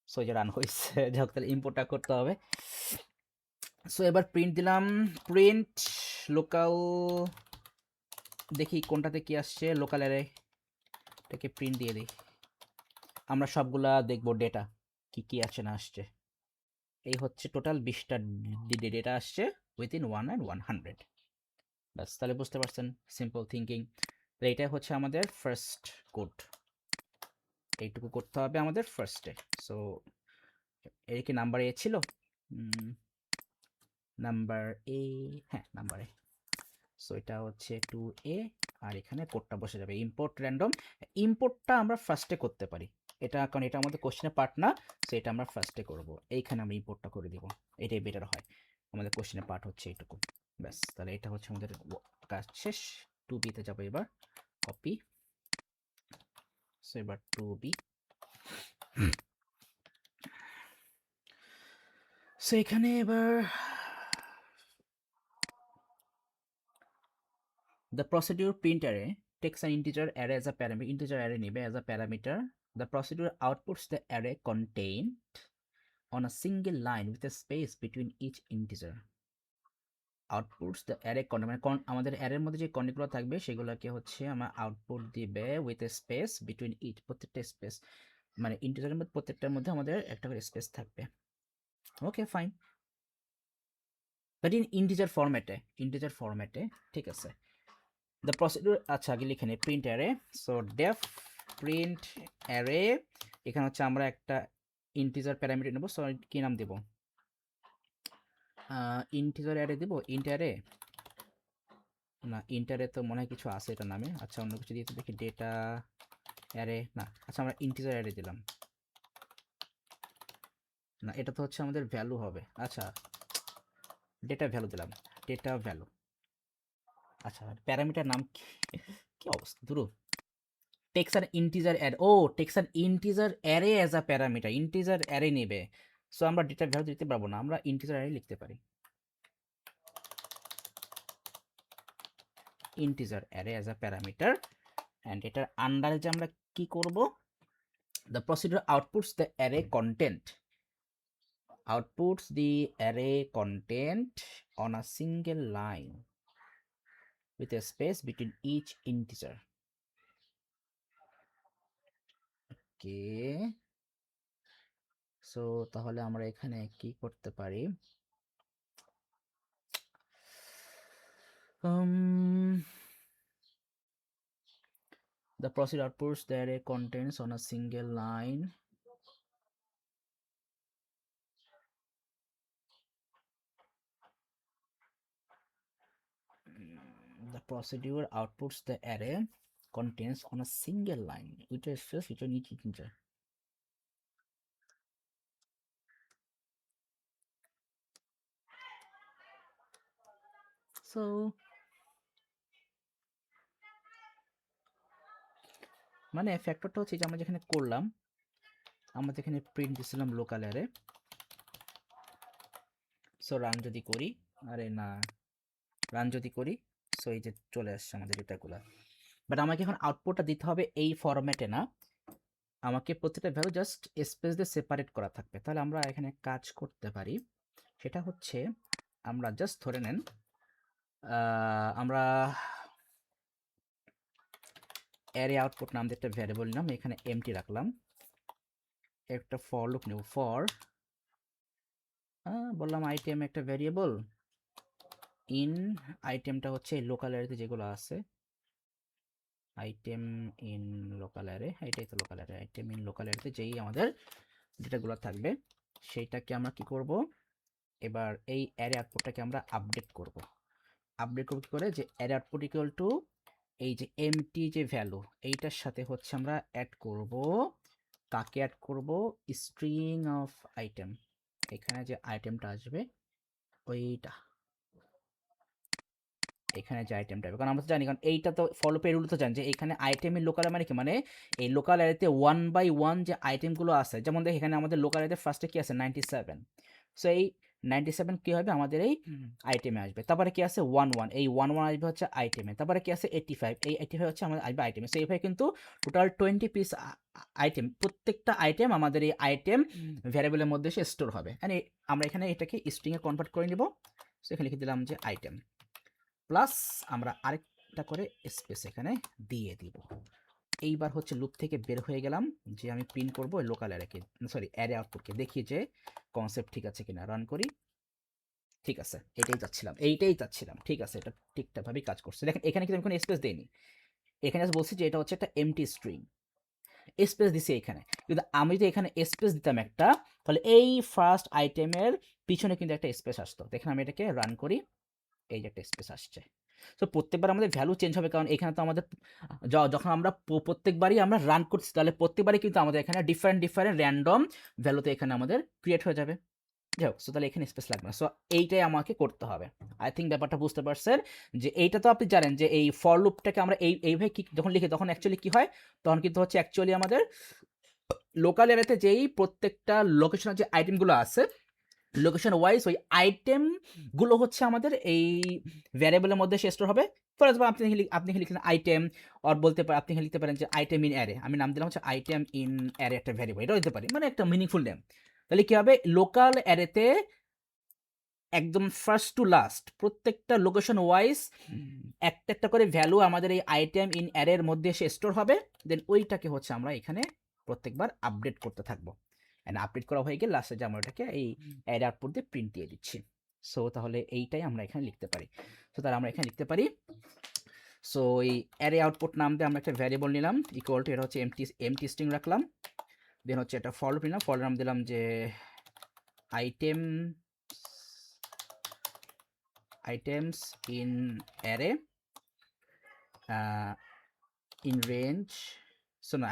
সো যে রান হয়েছে, যাই তাহলে ইম্পোর্টটা করতে হবে। সো এবার প্রিন্ট দিলাম, প্রিন্ট লোকাল, দেখি কোনটাতে কি আসছে, লোকাল অ্যারে এটাকে প্রিন্ট দিয়ে দিই, আমরা সবগুলা দেখবো ডেটা কি কি আছে না আসছে। এই হচ্ছে টোটাল 20টা ডেটা আসছে উইথিন 1 and 100। ব্যাস, তাহলে বুঝতে পারছেন সিম্পল থিঙ্কিং। তো এইটাই হচ্ছে আমাদের ফার্স্ট কোড, এইটুকু করতে হবে আমাদের ফার্স্টে। সো এর কি নাম্বার এ ছিল, নাম্বার এ, হ্যাঁ নাম্বার এ। সো এটা হচ্ছে 2a, আর এখানে কোডটা বসে যাবে ইম্পোর্ট র্যান্ডম। ইম্পোর্টটা আমরা ফার্স্টে করতে পারি, এটা কারণ এটা আমাদের কোশ্চেনের পার্ট না, সো এটা আমরা ফার্স্টে করব, এইখানে আমরা ইম্পোর্টটা করে দিব, এটাই বেটার হয়, আমাদের কোশ্চেনের পার্ট হচ্ছে এইটুকু। ব্যাস, তাহলে এটা হচ্ছে আমাদের কাজ শেষ। 2b-তে যাবো এবার, কপি, সো এবার 2b। সো এখানে এবার the procedure print array takes an integer array as a parameter, integer array নেবে as a parameter, the procedure outputs the array contained on a single line with a space between each integer, outputs the array content, মানে আমাদের অ্যারের মধ্যে যে কন্টেন্টগুলো থাকবে সেগুলোকে হচ্ছে আমরা আউটপুট দিবে with a space between each, প্রত্যেকটা স্পেস মানে ইন্টিজারের মধ্যে প্রত্যেকটার মধ্যে আমাদের একটা করে স্পেস থাকবে। ওকে ফাইন, বাট ইন্টিজার ফরম্যাটে ঠিক আছে। দ্য প্রসিডিউর, আচ্ছা আগে লিখে নিই print array. So def print array, এখানে হচ্ছে আমরা একটা ইন্টিজার প্যারামিটার নেব। সো কি নাম দেব, ইন্টিজার অ্যারে দেব, ইন্ট অ্যারে না, ইন্ট অ্যারে তো মনে হয় কিছু আছে এটা নামে, আচ্ছা অন্য কিছু দিয়ে দেখি, ডেটা অ্যারে না, আচ্ছা আমরা ইন্টিজার অ্যারে দিলাম, না এটা তো হচ্ছে আমাদের ভ্যালু হবে, আচ্ছা ডেটা ভ্যালু দিলাম, ডেটা ভ্যালু। আচ্ছা প্যারামিটার নাম কি অবস্থা ধরো, takes an integer array, takes an integer array as a parameter, integer array নেবে। সো আমরা ডেটা ভ্যালু দিতে পারবো না, আমরা ইন্টিজার অ্যারে লিখতে পারি। Integer array as a parameter, and এটার আন্ডারে যে আমরা কি করব, the procedure outputs the array content, outputs the array content on a single line with a space between each integer. Okay, so তাহলে আমরা এখানে কি করতে পারি, the procedure outputs the array contents on a single line the procedure outputs the array contents on a single line with a space between each integer. So মানে ফ্যাক্টরটা হচ্ছে যে আমরা যেখানে করলাম, আমরা যেখানে প্রিন্ট দিছিলাম লোকাল অ্যারে, সো রান যদি করি, আরে না রান যদি করি, সো এই যে চলে আসছে আমাদের ডেটাগুলো, বাট আমাকে এখন আউটপুটটা দিতে হবে এই ফরম্যাটে না, আমাকে প্রত্যেকটা ভ্যালু জাস্ট স্পেস দিয়ে সেপারেট করা থাকবে। তাহলে আমরা এখানে কাজ করতে পারি, সেটা হচ্ছে আমরা জাস্ট ধরে নেন আমরা অ্যারে আউটপুট নাম দিয়ে একটা ভ্যারিয়েবল নিলাম, এখানে এমটি রাখলাম, একটা ফর লুপ নেব, ফর বললাম আইটেম একটা ভ্যারিয়েবল, ইন আইটেমটা হচ্ছে লোকাল অ্যারেতে যেগুলো আছে, আইটেম ইন লোকাল অ্যারে, এটাই তো local array, item in local অ্যারেতে যেই আমাদের ডেটাগুলো থাকবে সেইটাকে আমরা কি করব, এবার এই অ্যারে আউটপুটটাকে আমরা আপডেট করব কি করে, যে অ্যারে আউটপুট ইকুয়াল টু এই যে এমটি যে ভ্যালু এইটার সাথে হচ্ছে আমরা অ্যাড করব, কাকে অ্যাড করব, স্ট্রিং অফ আইটেম, এখানে যে আইটেমটা আসবে ওইটা, এখানে যে আইটেমটা হবে, কারণ আমরা তো জানি, কারণ এইটা তো ফলো পে রুল তো জানি যে এখানে আইটেমের লোকাল মানে কি, মানে এই লোকাল অ্যারেতে 1/1 যে আইটেমগুলো আছে, যেমন দেখ এখানে আমাদের লোকাল অ্যারেতে ফার্স্টে কি আছে 97, সো এই 97 কি হবে আমাদের এই আইটেমে আসবে, তারপরে কি আছে 11, এই 11 আসবে হচ্ছে আইটেমে, তারপরে কি আছে 85, এই 85 হচ্ছে আমাদের আসবে আইটেমে, সো এইভাবে কিন্তু টোটাল 20 পিস আইটেম, প্রত্যেকটা আইটেম আমাদের এই আইটেম ভ্যারিয়েবলের মধ্যে এসে স্টোর হবে, মানে আমরা এখানে এটাকে স্ট্রিংয়ে কনভার্ট করে নিব, সো এখানে লিখে দিলাম যে আইটেম, প্লাস আমরা আরেকটা করে স্পেস এখানে দিয়ে দিব। এইবার হচ্ছে লুপ থেকে বের হয়ে গেলাম, যে আমি প্রিন্ট করব লোকাল অ্যারেকে, সরি অ্যারে আউটপুটকে, দেখি যে কনসেপ্ট ঠিক আছে কিনা, রান করি, ঠিক আছে, এইটাই চাচ্ছিলাম, ঠিক আছে, এটা ঠিকঠাকভাবেই কাজ করছে। দেখেন এখানে কিন্তু আমি কোনো স্পেস দেইনি, এখানে বলছি যে এটা হচ্ছে একটা এমটি স্ট্রিং, স্পেস দিছি এখানে, কিন্তু আমি যদি এখানে স্পেস দিতাম একটা, তাহলে এই ফার্স্ট আইটেমের পিছনে কিন্তু একটা স্পেস আসতো। দেখেন আমি এটাকে রান করি, এই যে একটা স্পেস আসছে। সো প্রত্যেকবার আমাদের ভ্যালু চেঞ্জ হবে, কারণ এখানে তো আমাদের যখন আমরা প্রত্যেকবারই আমরা রান করছি, তাহলে প্রত্যেকবারই কিন্তু আমাদের এখানে ডিফারেন্ট র্যান্ডম ভ্যালুতে এখানে আমাদের ক্রিয়েট হয়ে যাবে। যাই হোক, সো তাহলে এখানে স্পেস লাগবে না, সো এইটাই আমাকে করতে হবে। আই থিঙ্ক ব্যাপারটা বুঝতে পারছেন, যে এইটা তো আপনি জানেন যে এই ফর লুপটাকে আমরা এইভাবে কি যখন লিখি, তখন অ্যাকচুয়ালি কি হয়, তখন কিন্তু হচ্ছে অ্যাকচুয়ালি আমাদের লোকাল এরিয়াতে যেই প্রত্যেকটা লোকেশনের যে আইটেমগুলো আছে, লোকেশন ওয়াইজ ওই আইটেমগুলো হচ্ছে আমাদের এই ভ্যারিয়েবলের মধ্যে স্টোর হবে। ফর এক্সাম্পল আপনি লিখলেন আইটেম, আর বলতে পারেন আপনি লিখতে পারেন যে আইটেম ইন অ্যারে, আমি নাম দিলাম হচ্ছে আইটেম ইন অ্যারে একটা ভ্যারিয়েবল, এটাও দিতে পারি, মানে একটা মিনিংফুল নেম। তাহলে কি হবে, লোকাল অ্যারেতে একদম ফার্স্ট টু লাস্ট প্রত্যেকটা লোকেশন ওয়াইজ একটা একটা করে ভ্যালু আমাদের এই আইটেম ইন অ্যারের মধ্যে এসে স্টোর হবে, দেন ওইটাকে হচ্ছে আমরা এখানে প্রত্যেকবার আপডেট করতে থাকবো, অ্যান্ড আপডেট করা হয়ে গেলে লাস্টে যে আমরা ওটাকে এই অ্যারে আউটপুট দিয়ে প্রিন্ট দিয়ে দিচ্ছি। সো তাহলে এইটাই আমরা এখানে লিখতে পারি, সো তাহলে আমরা এখানে লিখতে পারি, সো এই অ্যারে আউটপুট নাম দিয়ে আমরা একটা ভ্যারিয়েবল নিলাম, ইকুয়াল টু এটা হচ্ছে এমটি স্ট্রিং রাখলাম, দেন হচ্ছে একটা ফল নিলাম, ফল নাম দিলাম যে items in array in range, so না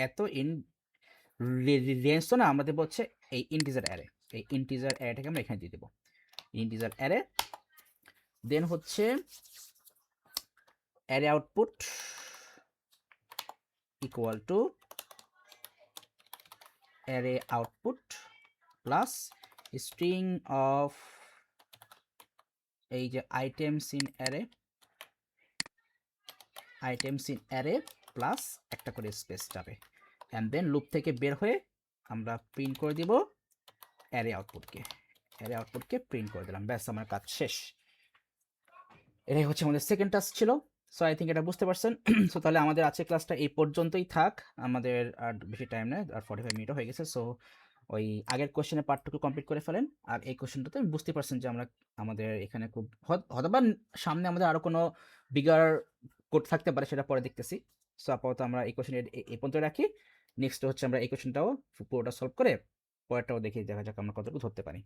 এত ইন রেঞ্জ তো না, আমরা দেবো হচ্ছে এই ইন্টিজার অ্যারে, এই ইন্টিজার অ্যারেটাকে আমরা এখানে দিয়ে দেবো, ইন্টিজার অ্যারে, দেন হচ্ছে array output equal to array output plus string of এই যে আইটেমস ইন অ্যারে প্লাস একটা করে স্পেস যাবে, অ্যান্ড দেন লুপ থেকে বের হয়ে আমরা প্রিন্ট করে দিব অ্যারে আউটপুটকে প্রিন্ট করে দিলাম, ব্যাস আমার কাজ শেষ। এটাই হচ্ছে আমাদের সেকেন্ড টাস্ক ছিল। সো আই থিঙ্ক এটা বুঝতে পারছেন। সো তাহলে আমাদের আজকের ক্লাসটা এই পর্যন্তই থাক, আমাদের আর বেশি টাইম নেই, আর 45 মিনিটও হয়ে গেছে। সো ওই আগের কোশ্চেনের পার্টটুকু কমপ্লিট করে ফেলেন, আর এই কোশ্চেনটাতে আমি বুঝতে পারছেন যে আমরা আমাদের এখানে খুব হয়তো বা সামনে আমাদের আরও কোনো বিগার কোড থাকতে পারে, সেটা পরে দেখতেছি। সো আপাতত আমরা এই কোশ্চেন এই পর্যন্ত রাখি। নেক্সট হচ্ছে আমরা এই কোশ্চেনটাও পুরোটা সলভ করে পরেরটাও দেখি, দেখা যাক আমরা কতটুকু ধরতে পারি।